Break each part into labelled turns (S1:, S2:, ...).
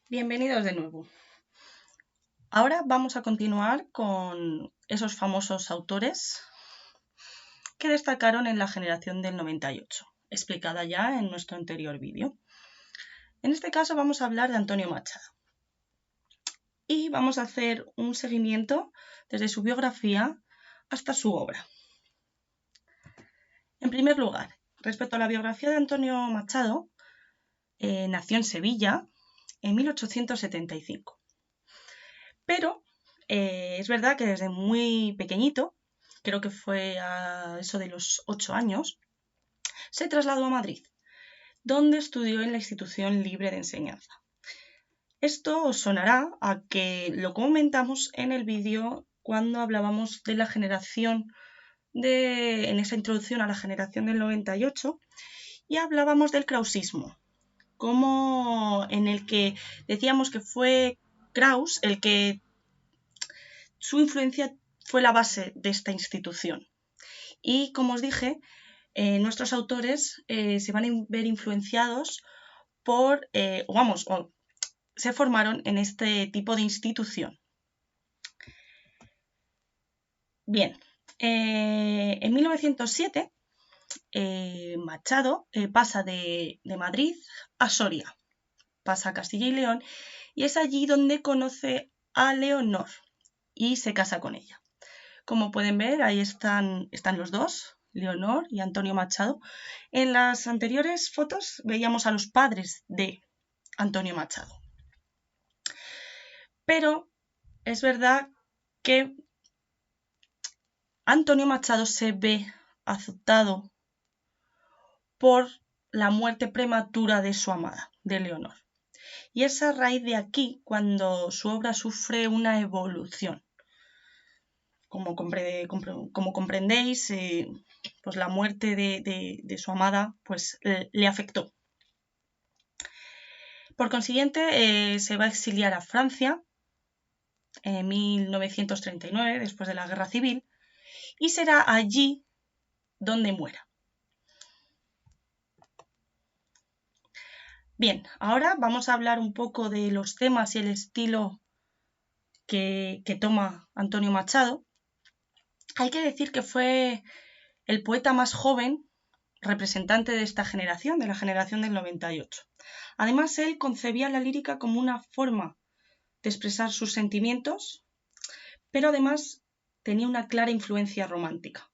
S1: Bienvenidos de nuevo. Ahora vamos a continuar con esos famosos autores que destacaron en la generación del 98, explicada ya en nuestro anterior vídeo. En este caso vamos a hablar de Antonio Machado y vamos a hacer un seguimiento desde su biografía hasta su obra. En primer lugar, respecto a la biografía de Antonio Machado, nació en Sevilla en 1875. Pero es verdad que desde muy pequeñito, creo que fue a eso de los 8 años, se trasladó a Madrid, donde estudió en la Institución Libre de Enseñanza. Esto os sonará a que lo comentamos en el vídeo cuando hablábamos de la generación en esa introducción a la generación del 98 y hablábamos del krausismo, como en el que decíamos que fue Kraus el que su influencia fue la base de esta institución. Y como os dije, nuestros autores se van a ver influenciados por, se formaron en este tipo de institución. Bien, en 1907 Machado pasa de Madrid a Soria, pasa a Castilla y León y es allí donde conoce a Leonor y se casa con ella. Como pueden ver, ahí están los dos, Leonor y Antonio Machado. En las anteriores fotos veíamos a los padres de Antonio Machado. Pero es verdad que Antonio Machado se ve azotado por la muerte prematura de su amada, de Leonor. Y es a raíz de aquí cuando su obra sufre una evolución. Como comprendéis, pues la muerte de su amada pues, le afectó. Por consiguiente, se va a exiliar a Francia en 1939, después de la Guerra Civil, y será allí donde muera. Bien, ahora vamos a hablar un poco de los temas y el estilo que toma Antonio Machado. Hay que decir que fue el poeta más joven representante de esta generación, de la generación del 98. Además, él concebía la lírica como una forma de expresar sus sentimientos, pero además tenía una clara influencia romántica.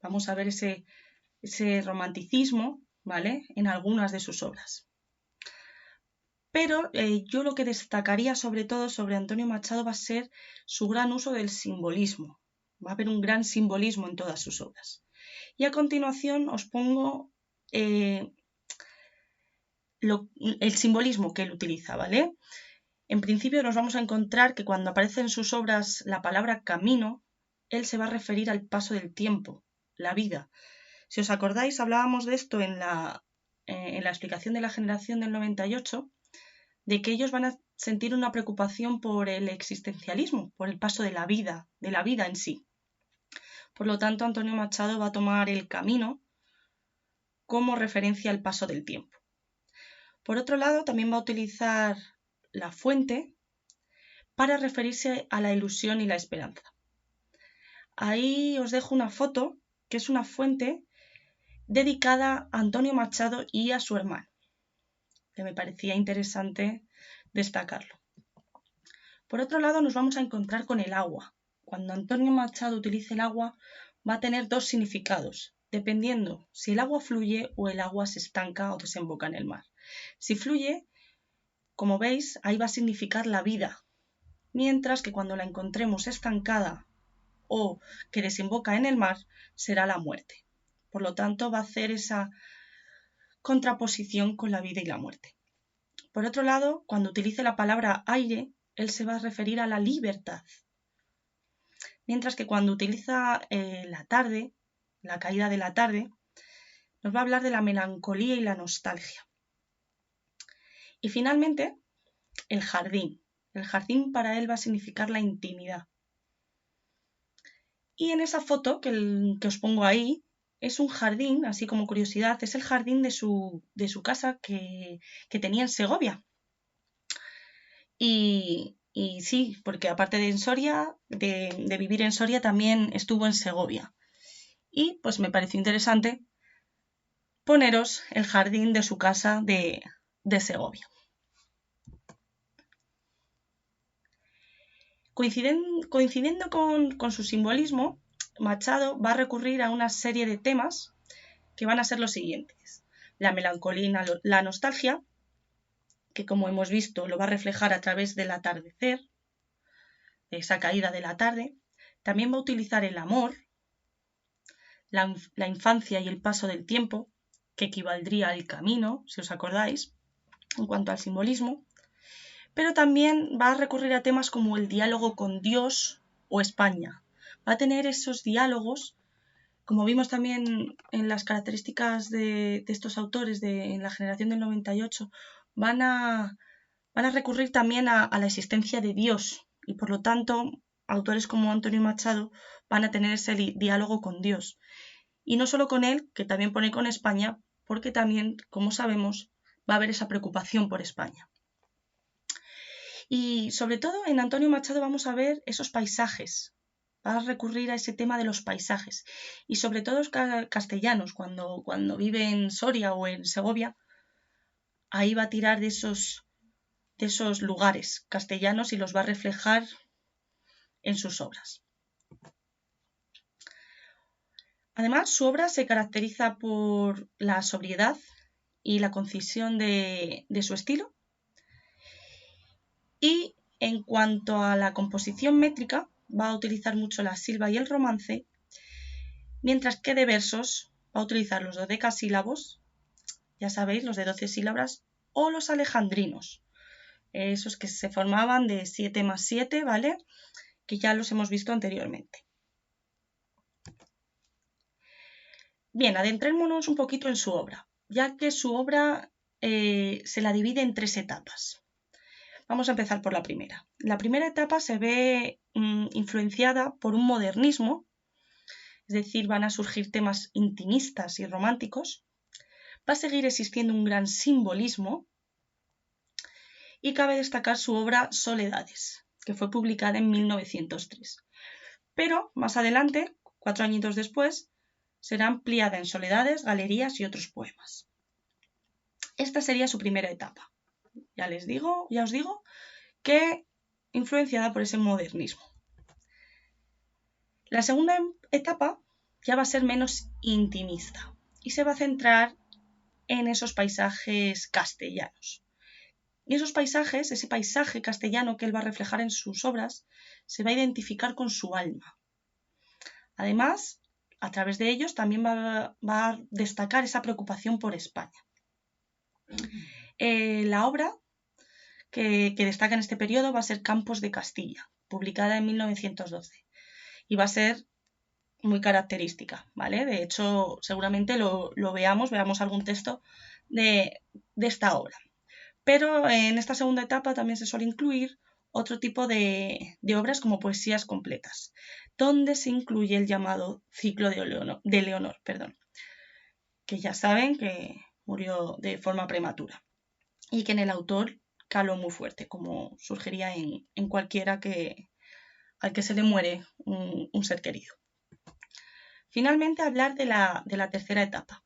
S1: Vamos a ver ese romanticismo, ¿vale?, en algunas de sus obras. Pero yo lo que destacaría sobre todo sobre Antonio Machado va a ser su gran uso del simbolismo. Va a haber un gran simbolismo en todas sus obras. Y a continuación os pongo el simbolismo que él utiliza, ¿vale? En principio nos vamos a encontrar que cuando aparece en sus obras la palabra camino, él se va a referir al paso del tiempo, la vida. Si os acordáis, hablábamos de esto en la explicación de la generación del 98, de que ellos van a sentir una preocupación por el existencialismo, por el paso de la vida en sí. Por lo tanto, Antonio Machado va a tomar el camino como referencia al paso del tiempo. Por otro lado, también va a utilizar la fuente para referirse a la ilusión y la esperanza. Ahí os dejo una foto, que es una fuente dedicada a Antonio Machado y a su hermano, que me parecía interesante destacarlo. Por otro lado, nos vamos a encontrar con el agua. Cuando Antonio Machado utilice el agua, va a tener dos significados, dependiendo si el agua fluye o el agua se estanca o desemboca en el mar. Si fluye, como veis, ahí va a significar la vida, mientras que cuando la encontremos estancada o que desemboca en el mar, será la muerte. Por lo tanto, va a hacer esa contraposición con la vida y la muerte. Por otro lado, cuando utilice la palabra aire, él se va a referir a la libertad. Mientras que cuando utiliza la tarde, la caída de la tarde, nos va a hablar de la melancolía y la nostalgia. Y finalmente, el jardín. El jardín para él va a significar la intimidad. Y en esa foto que os pongo ahí, es un jardín, así como curiosidad, es el jardín de su casa que tenía en Segovia. Y sí, porque aparte de en Soria, de vivir en Soria, también estuvo en Segovia. Y pues me pareció interesante poneros el jardín de su casa de Segovia. Coincidiendo con su simbolismo, Machado va a recurrir a una serie de temas que van a ser los siguientes. La melancolía, la nostalgia, que como hemos visto lo va a reflejar a través del atardecer, esa caída de la tarde. También va a utilizar el amor, la infancia y el paso del tiempo, que equivaldría al camino, si os acordáis, en cuanto al simbolismo. Pero también va a recurrir a temas como el diálogo con Dios o España. Va a tener esos diálogos, como vimos también en las características de estos autores en la generación del 98, van a recurrir también a la existencia de Dios y por lo tanto autores como Antonio Machado van a tener ese diálogo con Dios. Y no solo con él, que también pone con España, porque también, como sabemos, va a haber esa preocupación por España. Y sobre todo en Antonio Machado vamos a ver esos paisajes, va a recurrir a ese tema de los paisajes y sobre todo los castellanos, cuando vive en Soria o en Segovia, ahí va a tirar de esos lugares castellanos y los va a reflejar en sus obras. Además, su obra se caracteriza por la sobriedad y la concisión de su estilo. Y en cuanto a la composición métrica, va a utilizar mucho la silva y el romance, mientras que de versos va a utilizar los dodecasílabos, ya sabéis, los de 12 sílabas, o los alejandrinos, esos que se formaban de 7 más 7, ¿vale? Que ya los hemos visto anteriormente. Bien, adentrémonos un poquito en su obra, ya que su obra se la divide en 3 etapas. Vamos a empezar por la primera. La primera etapa se ve influenciada por un modernismo, es decir, van a surgir temas intimistas y románticos, va a seguir existiendo un gran simbolismo y cabe destacar su obra Soledades, que fue publicada en 1903. Pero más adelante, 4 añitos después, será ampliada en Soledades, Galerías y otros poemas. Esta sería su primera etapa. Ya os digo que influenciada por ese modernismo. La segunda etapa ya va a ser menos intimista y se va a centrar en esos paisajes castellanos. Y esos paisajes, ese paisaje castellano que él va a reflejar en sus obras, se va a identificar con su alma. Además, a través de ellos también va a destacar esa preocupación por España. La obra que destaca en este periodo va a ser Campos de Castilla, publicada en 1912. Y va a ser muy característica, ¿vale? De hecho, seguramente lo veamos algún texto de esta obra. Pero en esta segunda etapa también se suele incluir otro tipo de obras como poesías completas, donde se incluye el llamado ciclo de Leonor, que ya saben que murió de forma prematura y que en el autor caló muy fuerte, como surgiría en cualquiera al que se le muere un ser querido. Finalmente, hablar de la tercera etapa.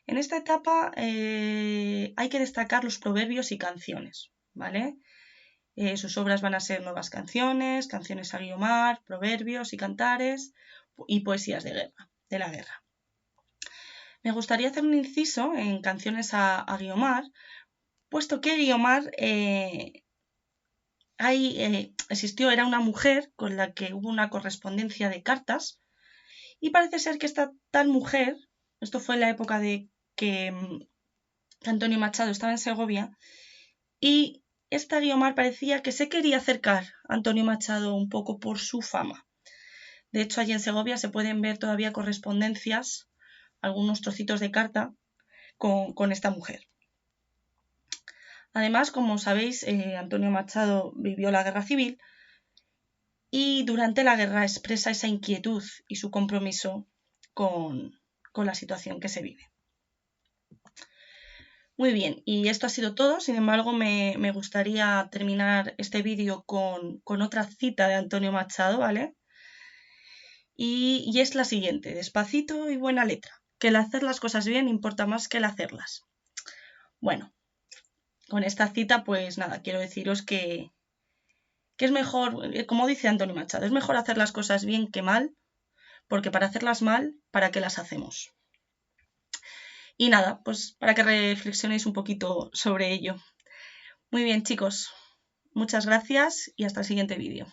S1: En esta etapa hay que destacar los proverbios y canciones, ¿vale? Sus obras van a ser nuevas canciones, canciones a Guiomar, proverbios y cantares y poesías de la guerra. Me gustaría hacer un inciso en canciones a Guiomar, puesto que Guiomar era una mujer con la que hubo una correspondencia de cartas y parece ser que esta tal mujer, esto fue en la época de que Antonio Machado estaba en Segovia, y esta Guiomar parecía que se quería acercar a Antonio Machado un poco por su fama. De hecho, allí en Segovia se pueden ver todavía correspondencias, algunos trocitos de carta con esta mujer. Además, como sabéis, Antonio Machado vivió la guerra civil y durante la guerra expresa esa inquietud y su compromiso con la situación que se vive. Muy bien, y esto ha sido todo. Sin embargo, me gustaría terminar este vídeo con otra cita de Antonio Machado, ¿vale? Y es la siguiente: despacito y buena letra, que el hacer las cosas bien importa más que el hacerlas. Bueno, con esta cita, pues nada, quiero deciros que es mejor, como dice Antonio Machado, es mejor hacer las cosas bien que mal, porque para hacerlas mal, ¿para qué las hacemos? Y nada, pues para que reflexionéis un poquito sobre ello. Muy bien, chicos, muchas gracias y hasta el siguiente vídeo.